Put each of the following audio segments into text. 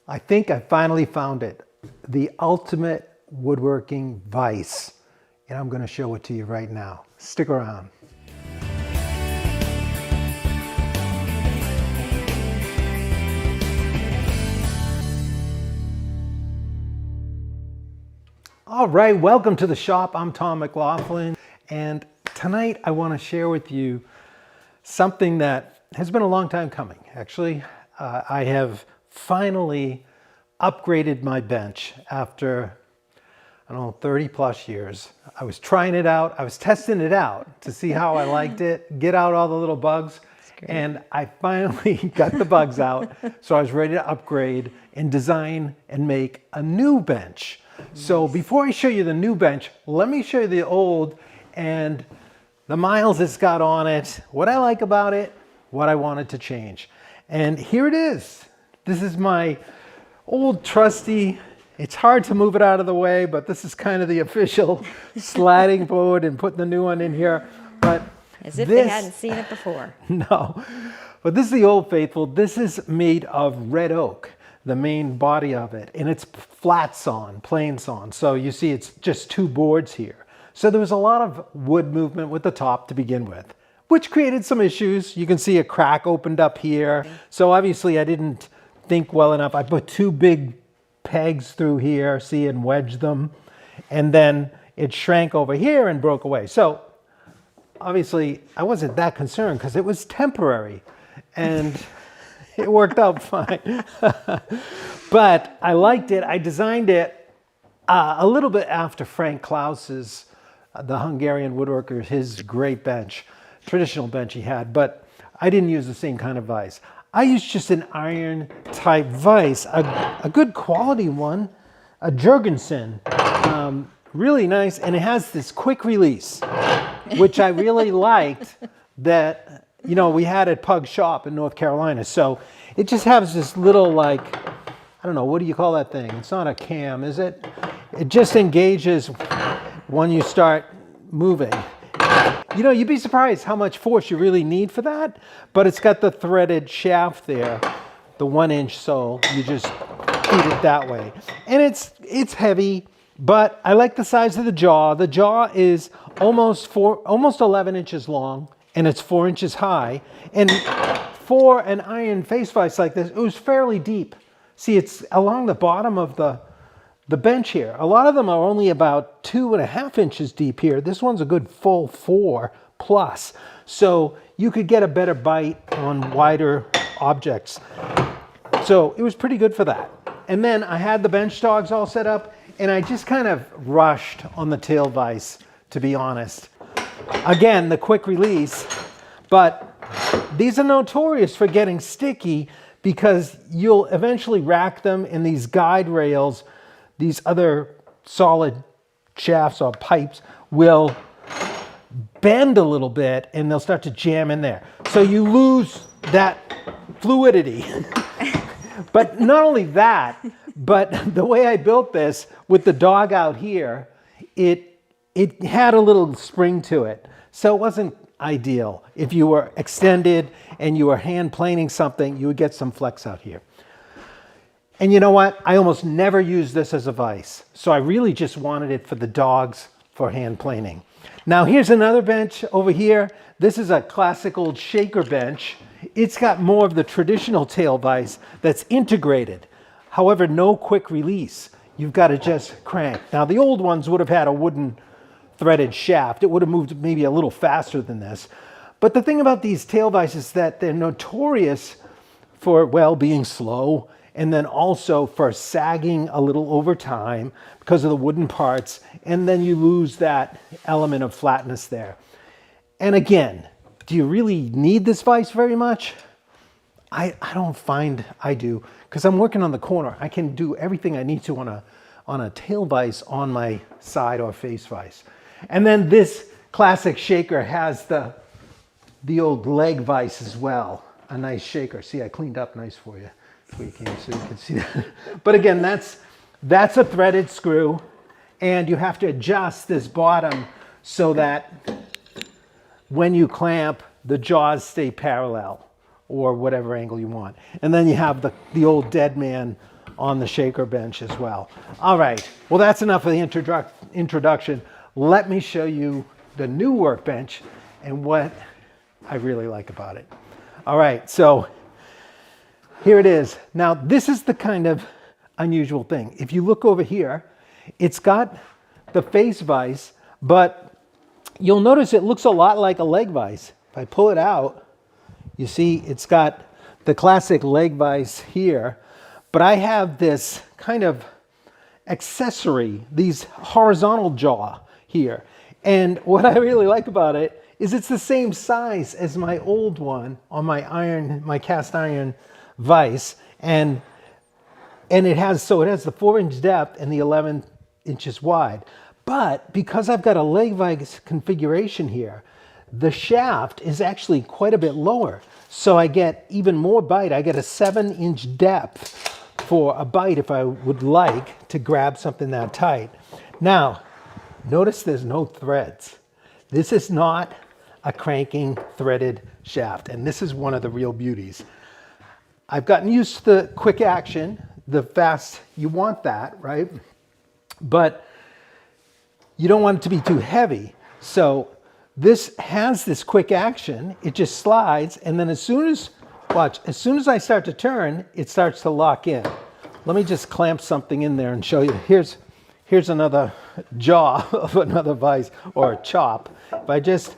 I think I finally found it. The ultimate woodworking vise. And I'm going to show it to you right now. Stick around. All right, welcome to the shop. I'm Tom McLaughlin. And tonight I want to share with you something that has been a long time coming. Actually, I have finally upgraded my bench after, I don't know, 30 plus years. I was trying it out. I was testing it out to see how I liked it, get out all the little bugs. And I finally got the bugs out. So I was ready to upgrade and design and make a new bench. So before I show you the new bench, let me show you the old and the miles it's got on it, what I like about it, what I wanted to change. And here it is. This is my old trusty, it's hard to move it out of the way, but this is kind of the official sliding board and putting the new one in here. But as if they hadn't seen it before. No, but this is the Old Faithful. This is made of red oak, the main body of it, and it's flat sawn, plain sawn. So you see it's just two boards here. So there was a lot of wood movement with the top to begin with, which created some issues. You can see a crack opened up here. So obviously I didn't think well enough. I put two big pegs through here, see, and wedged them. And then it shrank over here and broke away. So obviously I wasn't that concerned because it was temporary and it worked out fine. But I liked it. I designed it a little bit after Frank Klaus's, the Hungarian woodworker, his great bench, traditional bench he had, but I didn't use the same kind of vise. I used just an iron type vise, a good quality one, a Jurgensen, really nice, and it has this quick release, which I really liked that, you know, we had at Pug Shop in North Carolina. So it just has this little, like, I don't know, what do you call that thing? It's not a cam, is it? It just engages when you start moving. You know, you'd be surprised how much force you really need for that, but it's got the threaded shaft there, the 1-inch sole. You just feed it that way. And it's heavy, but I like the size of the jaw. The jaw is almost 11 inches long, and it's 4 inches high. And for an iron face vise like this, it was fairly deep. See, it's along the bottom of the bench here. A lot of them are only about 2.5 inches deep here. This one's a good full 4 plus. So you could get a better bite on wider objects. So it was pretty good for that. And then I had the bench dogs all set up, and I just kind of rushed on the tail vise, to be honest. Again, the quick release, but these are notorious for getting sticky because you'll eventually rack them in these guide rails. These other solid shafts or pipes will bend a little bit and they'll start to jam in there. So you lose that fluidity. But not only that, but the way I built this with the dog out here, it had a little spring to it. So it wasn't ideal. If you were extended and you were hand planing something, you would get some flex out here. And you know what? I almost never use this as a vise. So I really just wanted it for the dogs for hand planing. Now here's another bench over here. This is a classic old shaker bench. It's got more of the traditional tail vise that's integrated. However, no quick release. You've got to just crank. Now the old ones would have had a wooden threaded shaft. It would have moved maybe a little faster than this. But the thing about these tail vises is that they're notorious for, well, being slow, and then also for sagging a little over time because of the wooden parts, and then you lose that element of flatness there. And again, do you really need this vise very much? I don't find I do, because I'm working on the corner. I can do everything I need to on a tail vise on my side or face vise. And then this classic shaker has the old leg vise as well, a nice shaker. See, I cleaned up nice for you. So you can see that. But again, that's a threaded screw, and you have to adjust this bottom so that when you clamp, the jaws stay parallel or whatever angle you want. And then you have the old dead man on the shaker bench as well. All right, well, that's enough of the introduction. Let me show you the new workbench and what I really like about it. All right, so here it is. Now, this is the kind of unusual thing. If you look over here, it's got the face vise, but you'll notice it looks a lot like a leg vise. If I pull it out, you see it's got the classic leg vise here, but I have this kind of accessory, these horizontal jaw here. And what I really like about it is it's the same size as my old one on my cast iron vise. And it has the 4-inch depth and the 11 inches wide. But because I've got a leg vise configuration here, the shaft is actually quite a bit lower. So I get even more bite. I get a 7-inch depth for a bite if I would like to grab something that tight. Now, notice there's no threads. This is not a cranking threaded shaft, and this is one of the real beauties. I've gotten used to the quick action, the fast, you want that, right? But you don't want it to be too heavy. So this has this quick action, it just slides, and then as soon as I start to turn, it starts to lock in. Let me just clamp something in there and show you. Here's another jaw of another vise or a chop. If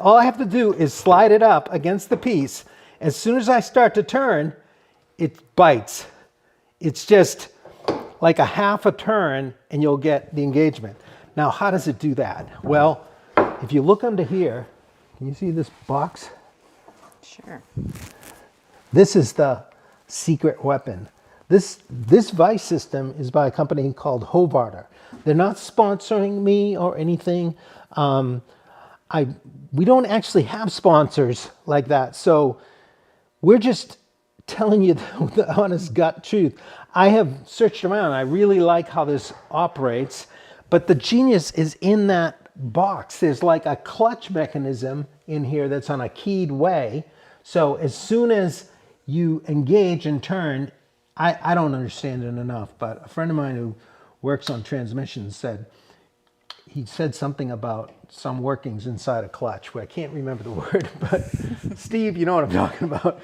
all I have to do is slide it up against the piece. As soon as I start to turn, it bites. It's just like a half a turn and you'll get the engagement. Now, how does it do that? Well, if you look under here, can you see this box? Sure. This is the secret weapon. This vise system is by a company called Hovarder. They're not sponsoring me or anything. We don't actually have sponsors like that. So we're just telling you the honest gut truth. I have searched around. I really like how this operates, but the genius is in that box. There's like a clutch mechanism in here that's on a keyed way. So as soon as you engage and turn, I don't understand it enough, but a friend of mine who works on transmissions said something about some workings inside a clutch, where I can't remember the word, but Steve, you know what I'm talking about.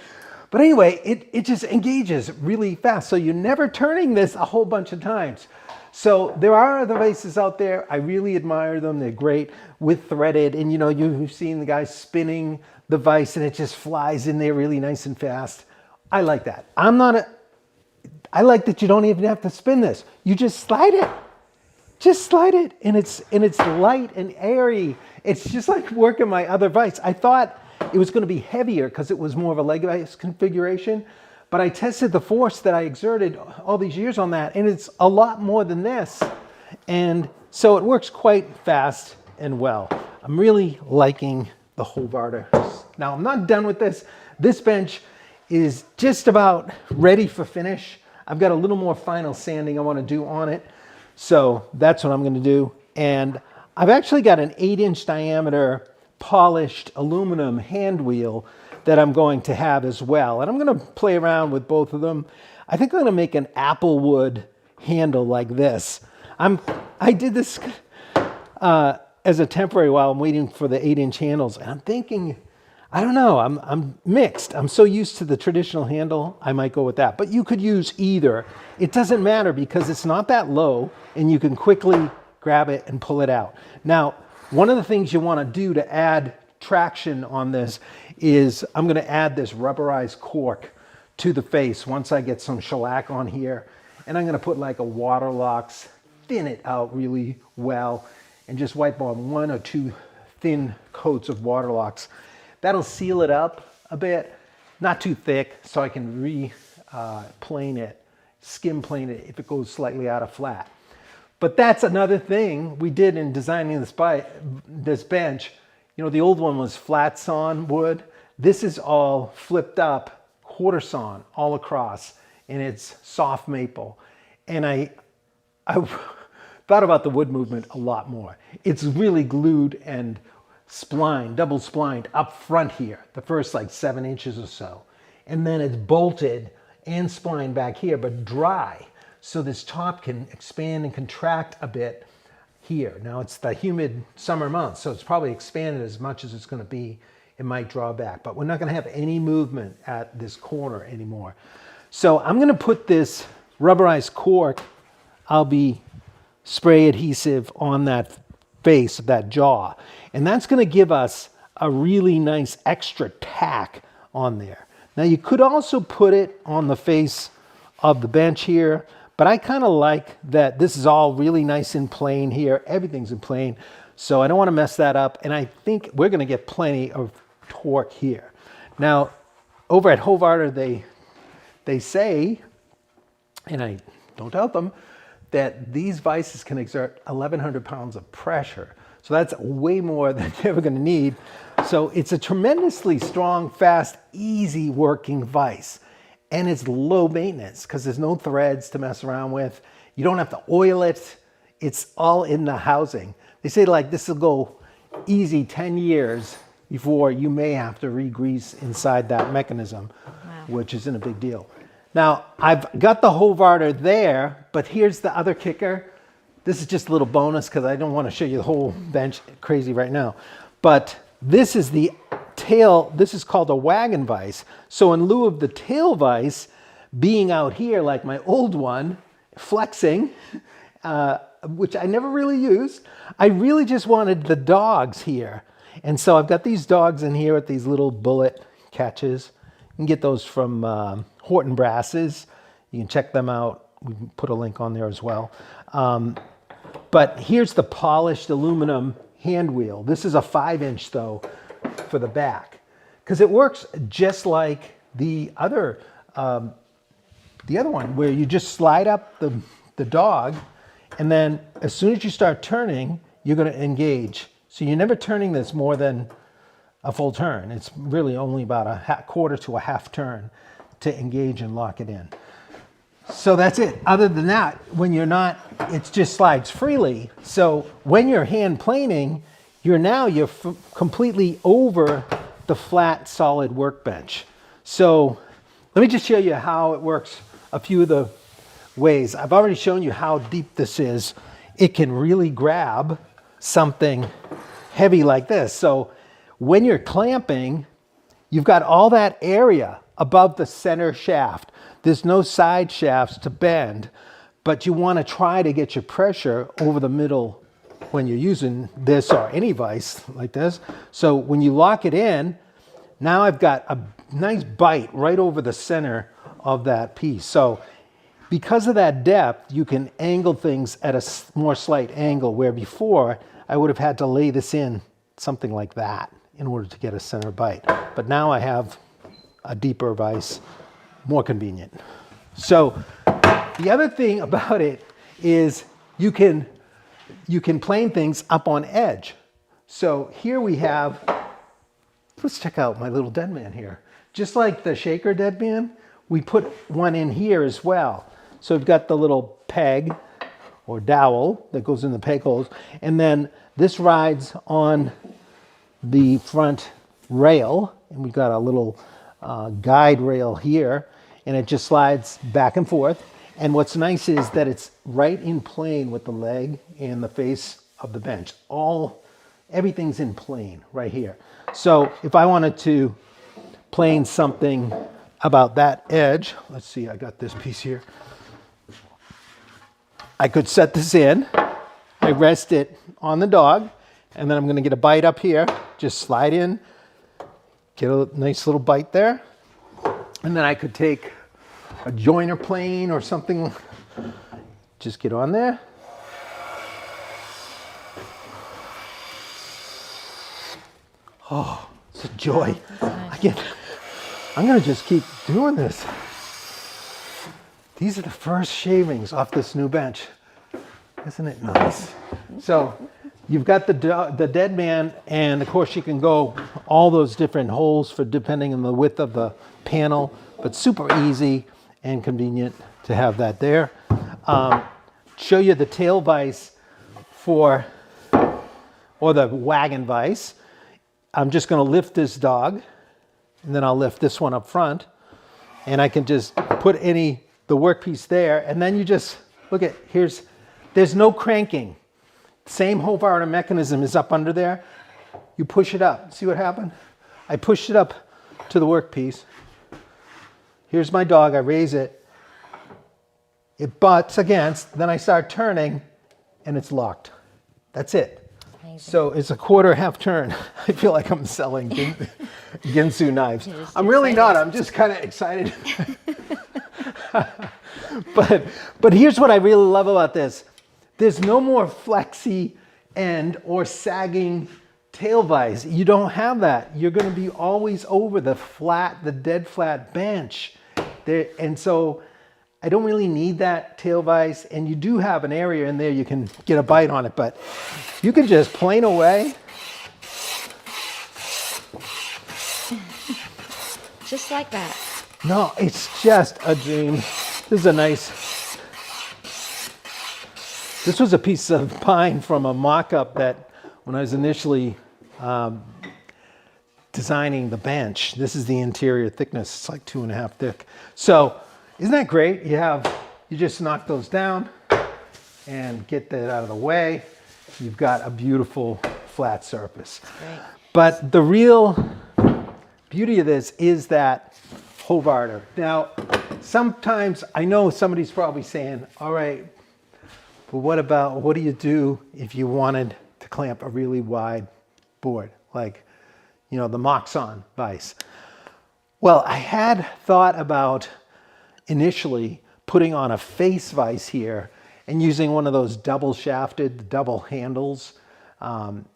But anyway, it just engages really fast. So you're never turning this a whole bunch of times. So there are other vices out there. I really admire them. They're great with threaded. And you've seen the guy spinning the vise and it just flies in there really nice and fast. I like that. I like that you don't even have to spin this. You just slide it. Just slide it. And it's light and airy. It's just like working my other vise. I thought it was going to be heavier because it was more of a leg vise configuration. But I tested the force that I exerted all these years on that, and it's a lot more than this. And so it works quite fast and well. I'm really liking the Hovarder. Now, I'm not done with this. This bench is just about ready for finish. I've got a little more final sanding I want to do on it. So that's what I'm going to do. And I've actually got an 8-inch diameter polished aluminum hand wheel that I'm going to have as well. And I'm going to play around with both of them. I think I'm going to make an apple wood handle like this. I did this as a temporary while I'm waiting for the 8-inch handles. And I'm thinking, I don't know, I'm mixed. I'm so used to the traditional handle, I might go with that. But you could use either. It doesn't matter because it's not that low and you can quickly grab it and pull it out. Now, one of the things you want to do to add traction on this is I'm going to add this rubberized cork to the face once I get some shellac on here. And I'm going to put like a Waterlox, thin it out really well, and just wipe on 1 or 2 thin coats of Waterlox. That'll seal it up a bit, not too thick, so I can plane it, skim plane it if it goes slightly out of flat. But that's another thing we did in designing this bench. The old one was flat sawn wood. This is all flipped up, quarter sawn all across, and it's soft maple. And I thought about the wood movement a lot more. It's really glued and splined, double splined up front here, the first like 7 inches or so. And then it's bolted and spline back here, but dry. So this top can expand and contract a bit here. Now it's the humid summer months, so it's probably expanded as much as it's going to be. It might draw back, but we're not going to have any movement at this corner anymore. So I'm going to put this rubberized cork, I'll be spray adhesive on that face of that jaw. And that's going to give us a really nice extra tack on there. Now you could also put it on the face of the bench here, but I kind of like that this is all really nice and plain here. Everything's in plain, so I don't want to mess that up. And I think we're going to get plenty of torque here. Now, over at Hovarder, they say, and I don't doubt them, that these vices can exert 1,100 pounds of pressure. So that's way more than you're ever going to need. So it's a tremendously strong, fast, easy working vise. And it's low maintenance because there's no threads to mess around with. You don't have to oil it. It's all in the housing. They say like this will go easy 10 years before you may have to re-grease inside that mechanism, which isn't a big deal. Now, I've got the Hovarder there, but here's the other kicker. This is just a little bonus because I don't want to show you the whole bench crazy right now. But this is the tail, this is called a wagon vise. So in lieu of the tail vise being out here like my old one, flexing, which I never really used, I really just wanted the dogs here. And so I've got these dogs in here with these little bullet catches. You can get those from Horton Brasses. You can check them out. We can put a link on there as well. But here's the polished aluminum hand wheel. This is a 5-inch though for the back, because it works just like the other one where you just slide up the dog, and then as soon as you start turning, you're going to engage. So you're never turning this more than a full turn. It's really only about a quarter to a half turn to engage and lock it in. So that's it. Other than that, when you're not, it just slides freely. So when you're hand planing, you're completely over the flat, solid workbench. So let me just show you how it works. A few of the ways. I've already shown you how deep this is. It can really grab something heavy like this. So when you're clamping, you've got all that area above the center shaft. There's no side shafts to bend, but you want to try to get your pressure over the middle when you're using this or any vise like this. So when you lock it in, now I've got a nice bite right over the center of that piece. So because of that depth, you can angle things at a more slight angle, where before I would have had to lay this in something like that in order to get a center bite. But now I have a deeper vise, more convenient. So the other thing about it is you can plane things up on edge. So here we have, let's check out my little dead man here. Just like the shaker dead man, we put one in here as well. So we've got the little peg or dowel that goes in the peg holes, and then this rides on the front rail, and we've got a little guide rail here, and it just slides back and forth. And what's nice is that it's right in plane with the leg and the face of the bench. Everything's in plane right here. So if I wanted to plane something about that edge, let's see, I got this piece here. I could set this in, I rest it on the dog, and then I'm going to get a bite up here, just slide in, get a nice little bite there, and then I could take a joiner plane or something, just get on there. Oh, it's a joy. I'm going to just keep doing this. These are the first shavings off this new bench. Isn't it nice? So you've got the dead man, and of course you can go all those different holes for depending on the width of the panel, but super easy and convenient to have that there. Show you the tail vise or the wagon vise. I'm just going to lift this dog, and then I'll lift this one up front, and I can just put the workpiece there, and then you just, look at, there's no cranking. Same whole varder mechanism is up under there. You push it up. See what happened? I pushed it up to the workpiece. Here's my dog. I raise it. It butts against. Then I start turning, and it's locked. That's it. Amazing. So it's a quarter half turn. I feel like I'm selling Ginsu knives. I'm really not. I'm just kind of excited. But here's what I really love about this. There's no more flexy end or sagging tail vise. You don't have that. You're going to be always over the dead flat bench. And so I don't really need that tail vise. And you do have an area in there you can get a bite on it, but you can just plane away. Just like that. No, it's just a dream. This was a piece of pine from a mock-up that when I was initially designing the bench. This is the interior thickness. It's like 2.5 thick. So isn't that great? You just knock those down and get that out of the way. You've got a beautiful flat surface. Right. But the real beauty of this is that Hovarder. Now, sometimes I know somebody's probably saying, all right, but what do you do if you wanted to clamp a really wide board, like, the Moxon vise? Well, I had thought about initially putting on a face vise here and using one of those double shafted, double handles,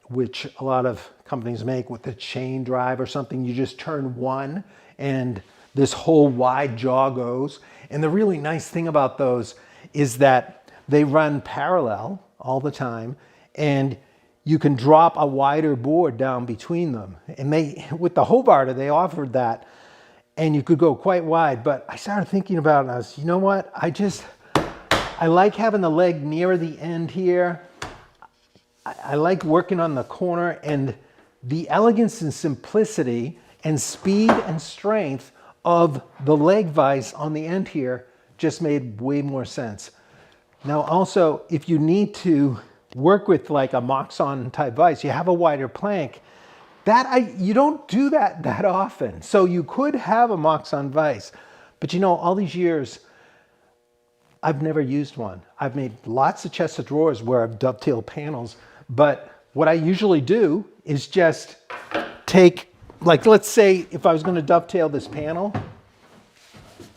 which a lot of companies make with the chain drive or something. You just turn one and this whole wide jaw goes. And the really nice thing about those is that they run parallel all the time, and you can drop a wider board down between them. And with the Hovarder, they offered that, and you could go quite wide. But I started thinking about it, and I was, you know what? I like having the leg nearer the end here. I like working on the corner, and the elegance and simplicity and speed and strength of the leg vise on the end here just made way more sense. Now also, if you need to work with like a Moxon type vise, you have a wider plank, you don't do that often. So you could have a Moxon vise, but all these years, I've never used one. I've made lots of chests of drawers where I've dovetailed panels, but what I usually do is just take, like, let's say if I was going to dovetail this panel,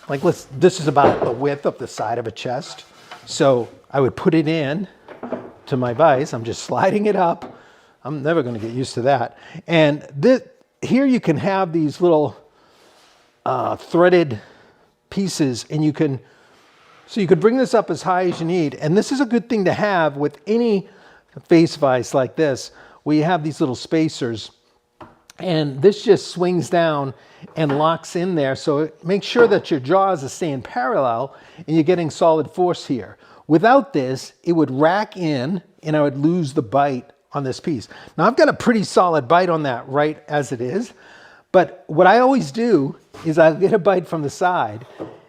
like this is about the width of the side of a chest. So I would put it in to my vise. I'm just sliding it up. I'm never going to get used to that. And here you can have these little threaded pieces, and you could bring this up as high as you need. And this is a good thing to have with any face vise like this, where you have these little spacers, and this just swings down and locks in there. So make sure that your jaws are staying parallel and you're getting solid force here. Without this, it would rack in and I would lose the bite on this piece. Now I've got a pretty solid bite on that right as it is, but what I always do is I get a bite from the side.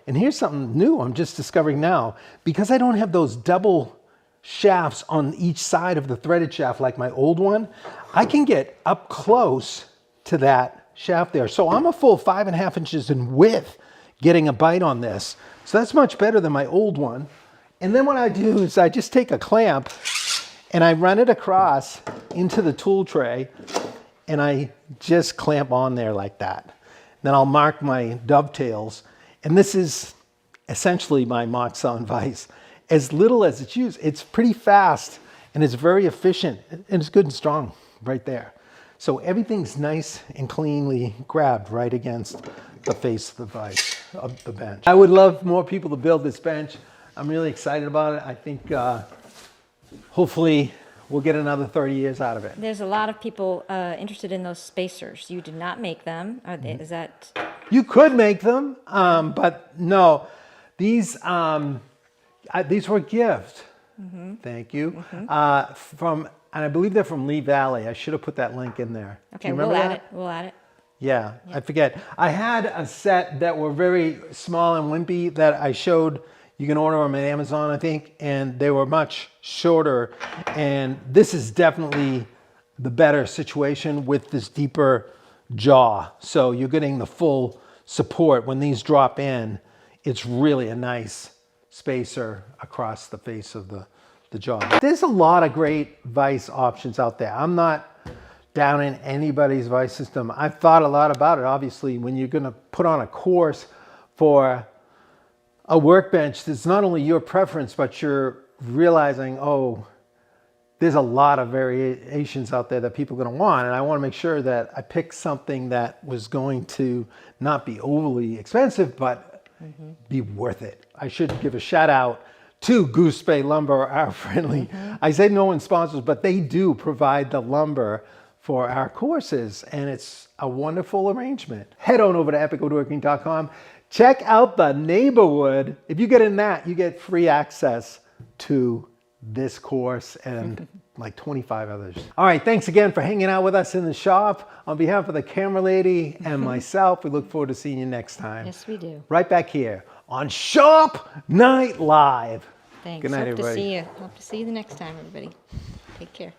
And here's something new I'm just discovering now. Because I don't have those double shafts on each side of the threaded shaft like my old one, I can get up close to that shaft there. So I'm a full 5.5 inches in width getting a bite on this. So that's much better than my old one. And then what I do is I just take a clamp and I run it across into the tool tray and I just clamp on there like that. Then I'll mark my dovetails. And this is essentially my Moxon vise. As little as it's used, it's pretty fast and it's very efficient and it's good and strong right there. So everything's nice and cleanly grabbed right against the face of the vise of the bench. I would love more people to build this bench. I'm really excited about it. I think hopefully we'll get another 30 years out of it. There's a lot of people interested in those spacers. You did not make them. Is that? You could make them, but no. These were a gift. Mm-hmm. Thank you. Mm-hmm. And I believe they're from Lee Valley. I should have put that link in there. Okay, we'll add it. We'll add it. Yeah, I forget. I had a set that were very small and wimpy that I showed. You can order them at Amazon, I think, and they were much shorter. And this is definitely the better situation with this deeper jaw. So you're getting the full support. When these drop in, it's really a nice spacer across the face of the jaw. There's a lot of great Vise options out there. I'm not down in anybody's Vise system. I've thought a lot about it. Obviously, when you're going to put on a course for a workbench, it's not only your preference, but you're realizing, oh, there's a lot of variations out there that people are going to want. And I want to make sure that I pick something that was going to not be overly expensive, but be worth it. I should give a shout out to Goose Bay Lumber, our friendly. I say no one sponsors, but they do provide the lumber for our courses, and it's a wonderful arrangement. Head on over to epicwoodworking.com. Check out the neighborhood. If you get in that, you get free access to this course and like 25 others. All right, thanks again for hanging out with us in the shop. On behalf of the camera lady and myself, we look forward to seeing you next time. Yes, we do. Right back here on Shop Night Live. Thanks. Good night, Hope to everybody. see you. Hope to see you the next time, everybody. Take care.